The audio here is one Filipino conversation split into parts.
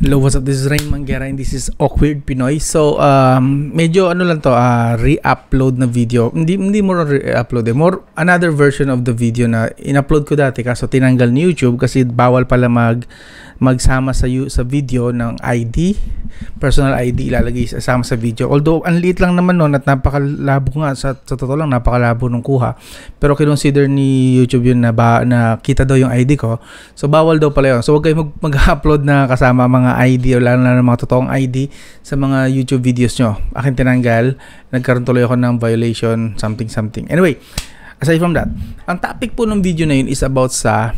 Hello, what's up? This is Rain Manguera and this is Awkward Pinoy. So, medyo ano lang to, re-upload na video. Hindi mo re-upload more another version of the video na in-upload ko dati kaso tinanggal ni YouTube kasi bawal pala magsama sa video ng ID, personal ID ilalagay sama sa video. Although, ang liit lang naman noon at napakalabo nga, sa totoo lang, napakalabo nung kuha. Pero kinonsider ni YouTube yun na kita daw yung ID ko. So, bawal daw pala yun. So, huwag kayo mag-upload na kasama mga ID o lalo na mga totoong ID sa mga YouTube videos nyo. Akin tinanggal. Nagkaroon tuloy ako ng violation, something. Anyway, aside from that, ang topic po ng video na yun is about sa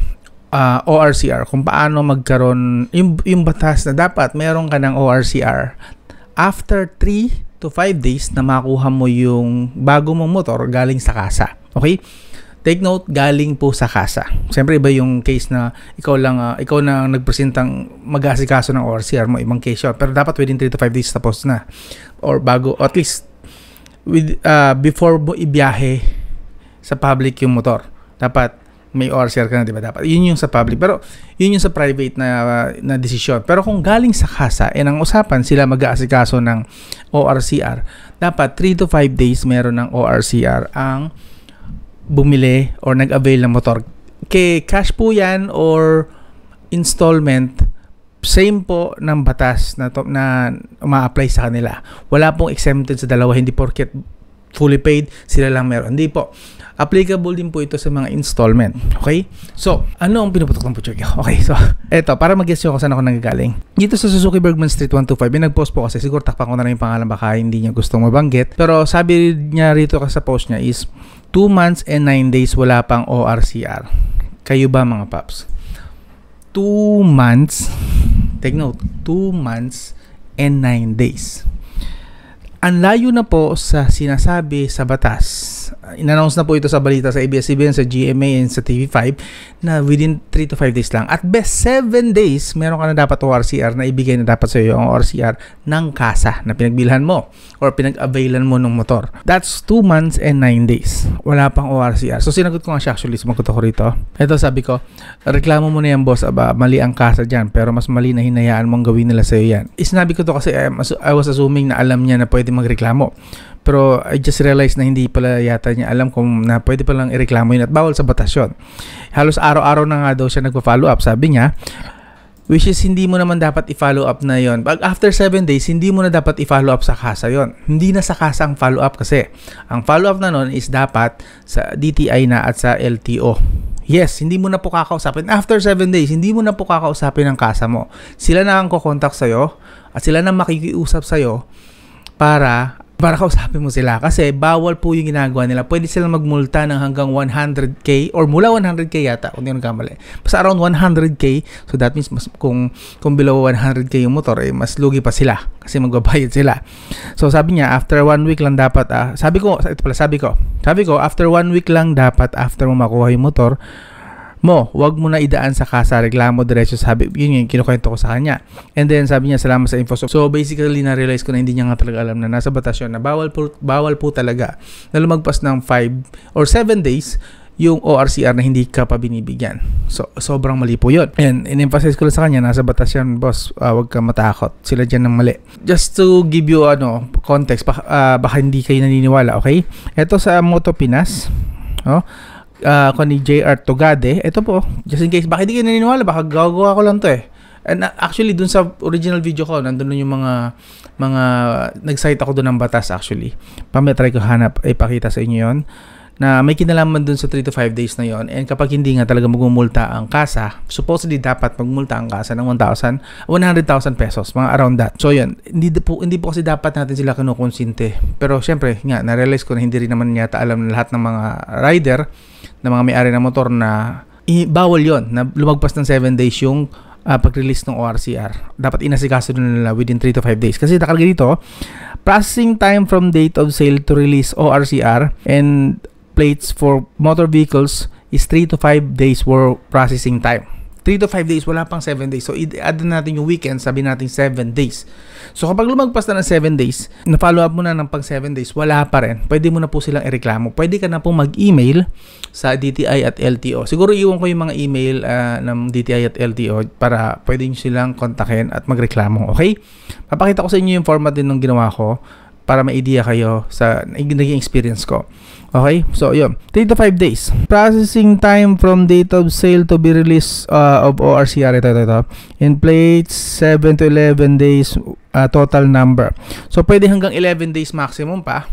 ORCR, kung paano magkaroon yung batas na dapat meron ka ng ORCR after 3 to 5 days na makuha mo yung bago mong motor galing sa kasa. Okay? Take note, galing po sa kasa. Siyempre iba yung case na ikaw na nagpresentang mag-aasikaso ng ORCR mo, ibang case yun. Pero dapat within 3 to 5 days tapos na. Or bago, at least before mo ibiyahe sa public yung motor. Dapat may ORCR ka na, di ba? Dapat. Yun yung sa public. Pero yun yung sa private na desisyon. Pero kung galing sa kasa, ang usapan sila mag-aasikaso ng ORCR, dapat 3 to 5 days meron ng ORCR ang bumili or nag-avail ng motor. Kay cash po yan or installment, same po ng batas na uma-apply sa kanila. Wala pong exempted sa dalawa, hindi porket fully paid, sila lang meron. Hindi po. Applicable din po ito sa mga installment. Okay? So, ano ang pinuputok ng puchok? Okay, so, eto, para mag-guess nyo kung saan ako nanggagaling. Dito sa Suzuki Bergman Street 125, nag-post po kasi, siguro takpan ko na lang yung pangalan, baka hindi niya gustong mabanggit. Pero sabi niya rito sa post niya is, 2 months and 9 days wala pang ORCR. Kayo ba mga paps? 2 months, take note, 2 months and 9 days. Ang layo na po sa sinasabi sa batas. In-announce na po ito sa balita sa ABS-CBN, sa GMA, and sa TV5 na within 3 to 5 days lang. At best 7 days, meron ka na dapat ORCR na ibigay na dapat sa iyo ang ORCR ng kasa na pinagbilhan mo or pinag-availan mo ng motor. That's 2 months and 9 days. Wala pang ORCR. So, sinagot ko nga siya actually. Sumagot ako rito. Ito sabi ko, reklamo mo na yan boss, mali ang kasa dyan, pero mas mali na hinayaan mong gawin nila sa iyo yan. Sinabi ko to kasi I was assuming na alam niya na pwede magreklamo. Pero I just realized na hindi pala yata niya alam kung na pwede palang ireklamo yun at bawal sa batas yun. Halos araw-araw na nga daw siya nagpa-follow up. Sabi niya, which is hindi mo naman dapat i-follow up na yon. After 7 days, hindi mo na dapat i-follow up sa kasa yon. Hindi na sa kasa ang follow up kasi. Ang follow up na nun is dapat sa DTI na at sa LTO. Yes, hindi mo na po kakausapin. After 7 days, hindi mo na po kakausapin ang kasa mo. Sila na ang kukontak sa'yo at sila na makikiusap sa'yo para kausapin mo sila kasi bawal po yung ginagawa nila. Pwede silang magmulta ng hanggang 100k or mula 100k yata kung hindi ko nagkamali. Basta around 100k. So that means kung below 100k yung motor, mas lugi pa sila kasi magbabayad sila. So sabi niya after 1 week lang dapat sabi ko after 1 week lang dapat after mo makuha yung motor mo, wag mo na idaan sa kasa, reklamo diretso, sabi, yun yung kinukwento ko sa kanya. And then sabi niya salamat sa info. So basically na-realize ko na hindi niya nga talaga alam na nasa batas yun na bawal po talaga na lumagpas ng 5 or 7 days yung ORCR na hindi ka pa binibigyan. So sobrang mali po yun. And in-emphasize ko lang sa kanya, nasa batas yan boss, wag ka matakot, sila dyan ng mali. Just to give you context, baka hindi kayo naniniwala, okay? Ito sa Moto Pinas, ni JR Togade, ito po, just in case, baka hindi kayo naniniwala, baka gagawa ko lang to And actually, dun sa original video ko, nandun yung mga nag-cite ako dun ng batas actually. Pametry ko hanap, ipakita sa inyo yon na may kinalaman dun sa 3 to 5 days na yon. And kapag hindi nga talaga magmumulta ang kasa, supposedly dapat magmulta ang kasa ng 100,000 pesos, mga around that. So yun, hindi po kasi dapat natin sila kinukonsinte. Pero syempre, nga, na-realize ko na hindi rin naman yata alam na lahat ng mga rider, na mga may-ari ng motor na bawal yon na lumagpas ng 7 days yung pag-release ng ORCR. Dapat inasikaso nila within 3 to 5 days. Kasi nakalagay dito, processing time from date of sale to release ORCR and plates for motor vehicles is 3 to 5 days for processing time. 3 to 5 days, wala pang 7 days. So, i-add na natin yung weekend, sabi natin 7 days. So, kapag lumagpas na ng 7 days, na-follow up mo na ng pag 7 days, wala pa rin. Pwede mo na po silang ireklamo. Pwede ka na po mag-email sa DTI at LTO. Siguro iwan ko yung mga email ng DTI at LTO para pwede nyo silang kontakin at magreklamo. Okay? Papakita ko sa inyo yung format din ng ginawa ko para may idea kayo sa naging experience ko. Okay? So, yun. 3 to 5 days. Processing time from date of sale to be release of ORCR. Ito. In plates, 7 to 11 days total number. So, pwede hanggang 11 days maximum pa.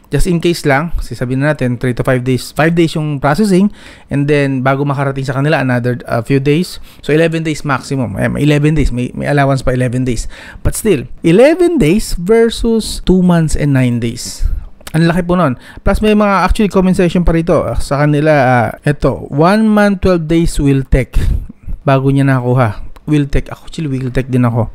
Just in case lang, sabihin natin 3 to 5 days. 5 days yung processing and then bago makarating sa kanila another few days. So 11 days maximum. 11 days, may allowance pa 11 days. But still, 11 days versus 2 months and 9 days. Ang laki po nun. Plus may mga actually comment section pa rito sa kanila. Ito, 1 month 12 days will take. Bago niya nakuha. Will take. Actually will take din ako.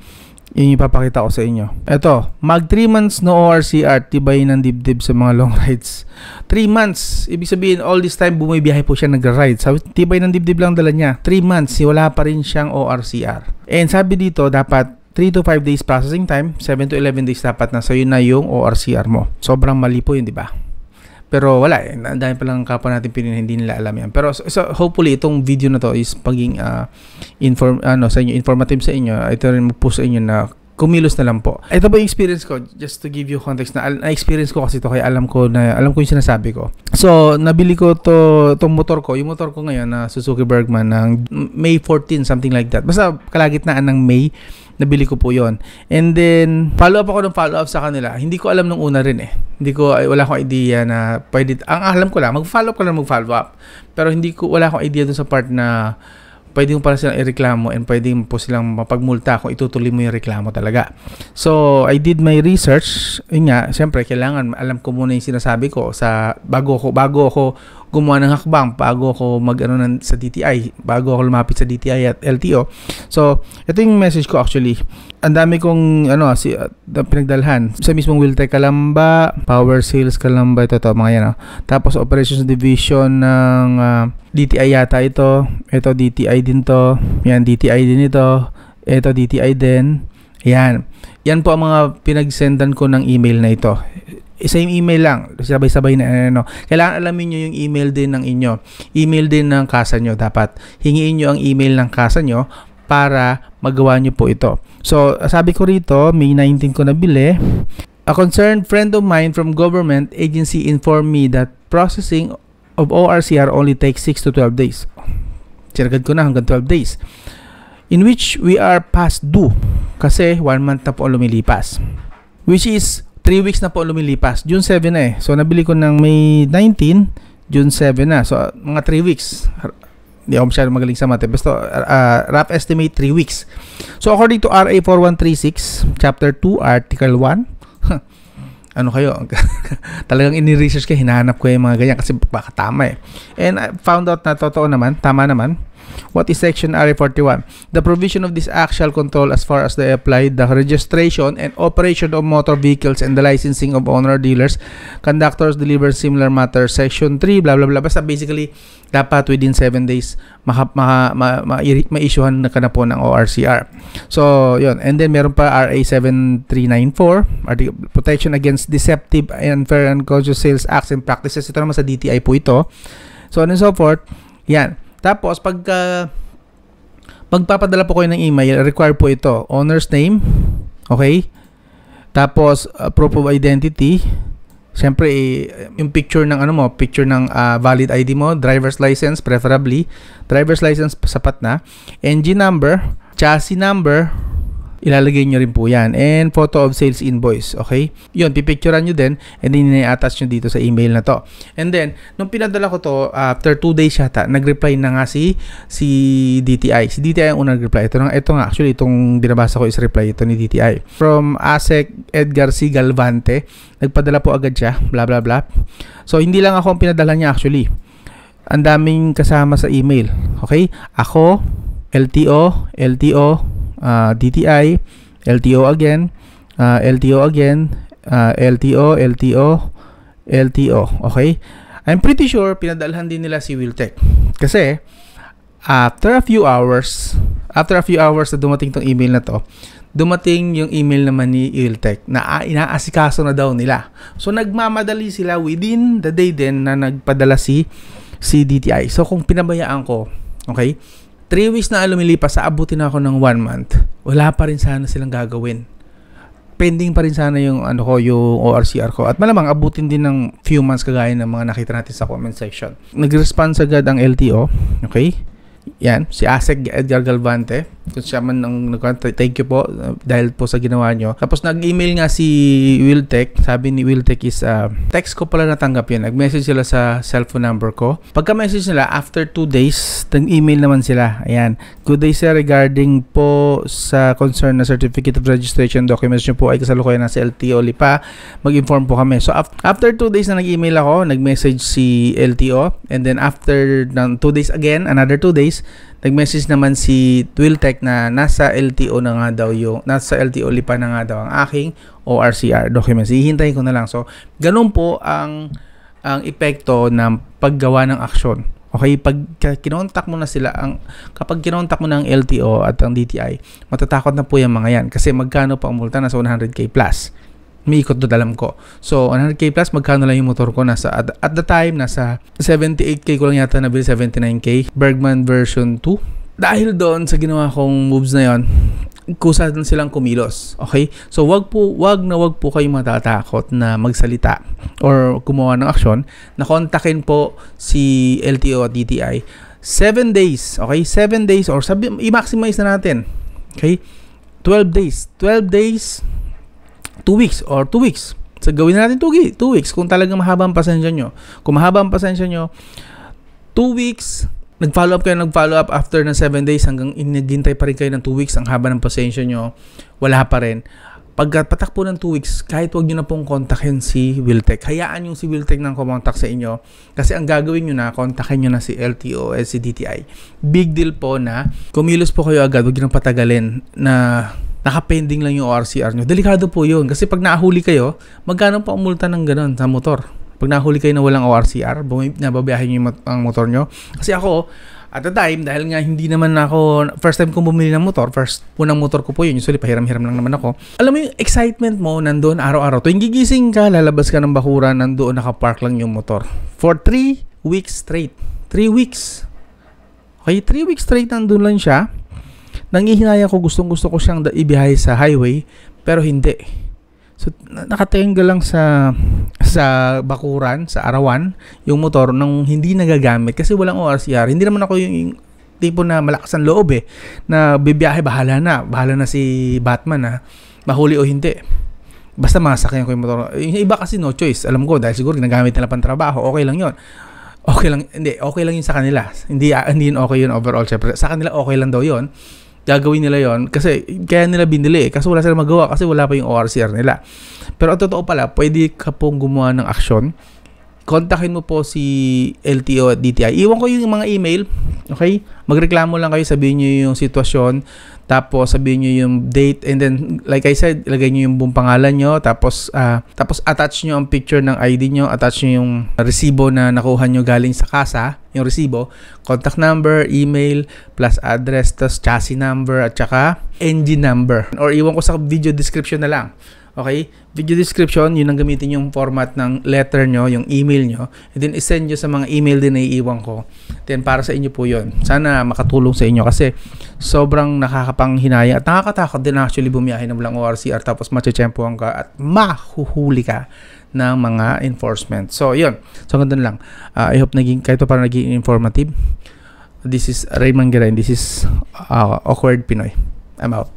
Yun yung papakita ko sa inyo. Ito, mag 3 months no ORCR, tibay ng dibdib sa mga long rides. 3 months, ibig sabihin all this time bumibiyahe po siya nagra-ride. Sabi, tibay ng dibdib lang dala niya. 3 months, wala pa rin siyang ORCR. And sabi dito, dapat 3 to 5 days processing time, 7 to 11 days dapat na sa'yo na yung ORCR mo. Sobrang mali po yun, di ba? Pero wala eh, dahil pa lang kapwa natin hindi nila alam yan. Pero so hopefully itong video na to is paging sa inyo, informative sa inyo. Ito rin mag-post sa inyo na kumilos na lang po. Ito po yung experience ko, just to give you context na experience ko kasi ito kaya alam ko yung sinasabi ko. So, nabili ko itong motor ko. Yung motor ko ngayon na Suzuki Bergman ng May 14, something like that. Basta kalagitnaan ng May, nabili ko po yon. And then, follow up sa kanila. Hindi ko alam nung una rin eh. Wala akong idea na pwede, ang alam ko lang, mag-follow up. Pero wala akong idea dun sa part na pwede mo pala silang ireklamo and pwede mo po silang mapagmulta kung itutuloy mo yung reklamo talaga. So, I did my research. Yun nga, siyempre, kailangan alam ko muna yung sinasabi ko bago ako gumawa ng hakbang, bago ako sa DTI, bago ako lumapit sa DTI at LTO. So, ito yung message ko actually. Ang dami kong pinagdalhan sa mismong Wiltec Calamba, Power Sales Calamba, ito mga yan. Tapos Operations Division ng DTI yata ito. Ito DTI din to. Yan, DTI din ito. Ito DTI din. Yan. Yan po ang mga pinagsendan ko ng email na ito. Same email lang, sabay-sabay na Kailangan alamin nyo yung email din ng inyo. Email din ng kasa nyo. Dapat hingiin nyo ang email ng kasa nyo para magawa nyo po ito. So, sabi ko rito, May 19 ko nabili. A concerned friend of mine from government agency informed me that processing of ORCR only takes 6 to 12 days. Sinagad ko na hanggang 12 days. In which we are past due. Kasi 1 month na po lumilipas. Which is 3 weeks na po lumilipas. June 7 na eh. So, nabili ko ng May 19, June 7 na. So, mga 3 weeks. Hindi ako masyadong magaling sa mate. Basta, rough estimate, 3 weeks. So, according to RA 4136, Chapter 2, Article 1, ano kayo? Talagang ini-research ko, hinahanap ko yung mga ganyan kasi baka tama eh. And I found out na totoo naman, tama naman. What is Section RA 41? The provision of this act shall control as far as they apply the registration and operation of motor vehicles and the licensing of owner dealers, conductors, deliver similar matters. Section 3, blah blah blah. Basta basically, dapat within 7 days ma-issuehan na ka na po ng ORCR. So, yun. And then, meron pa RA 7394, Protection Against Deceptive, Unfair, and Unconscious Sales Acts and Practices. Ito naman sa DTI po ito. So on and so forth. Yan. Tapos, magpapadala po kayo ng email, require po ito, owner's name, okay? Tapos, proof of identity, siyempre, yung picture ng valid ID mo, driver's license, preferably, driver's license, sapat na, engine number, chassis number, ilalagay nyo rin po yan. And photo of sales invoice. Okay? Yun, pipicturean nyo din and then i-attach nyo dito sa email na to. And then, nung pinadala ko to, after 2 days yata, nag-reply na nga si DTI. Si DTI ang unang nag-reply. Ito nga, actually, itong binabasa ko is reply ito ni DTI. From ASEC Edgar C. Galvante, nagpadala po agad siya, blah blah blah. So, hindi lang ako ang pinadala niya actually. Ang daming kasama sa email. Okay? Ako, LTO, DTI, LTO again, LTO, okay? I'm pretty sure pinadalhan din nila si Wiltec. Kasi, After a few hours na dumating tong email na to, dumating yung email naman ni Wiltec na inaasikaso na daw nila. So nagmamadali sila within the day din na nagpadala si DTI. So kung pinabayaan ko, okay, 3 weeks na lumilipas, abutin ako ng 1 month, wala pa rin sana silang gagawin. Pending pa rin sana yung yung ORCR ko. At malamang abutin din ng few months kagaya ng mga nakita natin sa comment section. Nag-response agad ang LTO. Okay? Yan, si Asek Edgar Galvante, kung siya man thank you po dahil po sa ginawa nyo. Tapos nag-email nga si Wiltec, sabi ni Wiltec is text ko pala natanggap yun. Nag-message sila sa cellphone number ko. Pagka-message nila, after 2 days, nag-email naman sila. Ayan, good day sir, regarding po sa concern na certificate of registration documents nyo po ay kasalukuyan na sa LTO Lipa, mag-inform po kami. So after 2 days na nag-email ako, nag-message si LTO, and then after 2 days again, another 2 days, nag-message naman si Wiltec na nasa LTO na nga daw nasa LTO Lipa na nga daw ang aking ORCR documents. Hihintayin ko na lang. So, ganun po ang epekto ng paggawa ng aksyon. Okay, pag kinontak mo na sila, kapag kinontak mo na ang LTO at ang DTI, matatakot na po yung mga yan. Kasi magkano pa ang multa? Nasa 100k plus. May ikot doon alam ko. So, 100k plus, magkano lang yung motor ko? At the time, nasa 78k ko lang yata nabili, 79k. Bergman version 2. Dahil doon sa ginawa kong moves na yon, kusa din silang kumilos. Okay? So, wag po kayong matatakot na magsalita or gumawa ng aksyon. Nakontakin po si LTO at DTI. 7 days. Okay? 7 days or i-maximize na natin. Okay? 12 days. 12 days 2 weeks or 2 weeks. So, gawin na natin 2 weeks kung talagang mahaba ang pasensya nyo. Kung mahaba ang pasensya nyo, 2 weeks, nag-follow up after ng 7 days hanggang naghintay pa rin kayo ng 2 weeks, ang haba ng pasensya nyo, wala pa rin. Pagpatakpo ng 2 weeks, kahit wag nyo na pong kontakin si Wiltec. Hayaan yung si Wiltec nang kumontak sa inyo. Kasi ang gagawin nyo na, kontakin nyo na si LTO at si DTI. Big deal po na, kumilos po kayo agad, wag nyo nang patagalin na nakapending lang yung ORCR nyo. Delikado po yun. Kasi pag nahuli kayo, magkano pa ang multa ng ganun sa motor? Pag nahuli kayo na walang ORCR, nababiyahin nyo ang motor nyo. Kasi ako, at the time, dahil nga hindi naman ako, first time kong bumili ng motor, unang motor ko po yun, usually pahiram-hiram lang naman ako. Alam mo yung excitement mo, nandoon araw-araw. Tuwing gigising ka, lalabas ka ng bakuran, nandoon nakapark lang yung motor. For 3 weeks straight. 3 weeks. Okay, 3 weeks straight nandoon lang siya. Nangihinaya ko, gustong-gusto ko siyang ibiyahe sa highway, pero hindi. So, nakatinggal lang sa bakuran, sa arawan, yung motor nang hindi nagagamit kasi walang ORCR. Hindi naman ako yung tipo na malakas ang loob na bibiyahe, bahala na si Batman na mahuli o hindi. Basta masakyan ko yung motor. Yung iba kasi no choice. Alam ko, dahil siguro ginagamit nila pang trabaho, okay lang yun. Okay lang yun sa kanila. Hindi yun okay yun overall. Siyempre, sa kanila okay lang daw yun. Gagawin nila yon kasi kaya nila binili kasi wala silang magawa kasi wala pa yung ORCR nila. Pero ang totoo pala, pwede ka pong gumawa ng aksyon. Kontakin mo po si LTO at DTI. Iwan ko yung mga email. Okay? Magreklamo lang kayo, sabihin nyo yung sitwasyon, tapos sabihin nyo yung date, and then like I said, ilagay nyo yung buong pangalan nyo, tapos attach nyo ang picture ng ID nyo, attach nyo yung resibo na nakuha nyo galing sa kasa, yung resibo, contact number, email, plus address, tas chassis number, at saka engine number. Or iwan ko sa video description na lang. Okay? Video description, yun ang gamitin yung format ng letter nyo, yung email nyo. And then, isend nyo sa mga email din na iiwan ko. Then, para sa inyo po yun. Sana makatulong sa inyo kasi sobrang nakakapanghinaya at nakakatakot din actually bumiyahe ng walang ORCR tapos machechempohan ka at mahuhuli ka ng mga enforcement. So, yun. So, ganun lang. I hope kahit pa parang naging informative. This is Raymond Guerra and this is Awkward Pinoy. I'm out.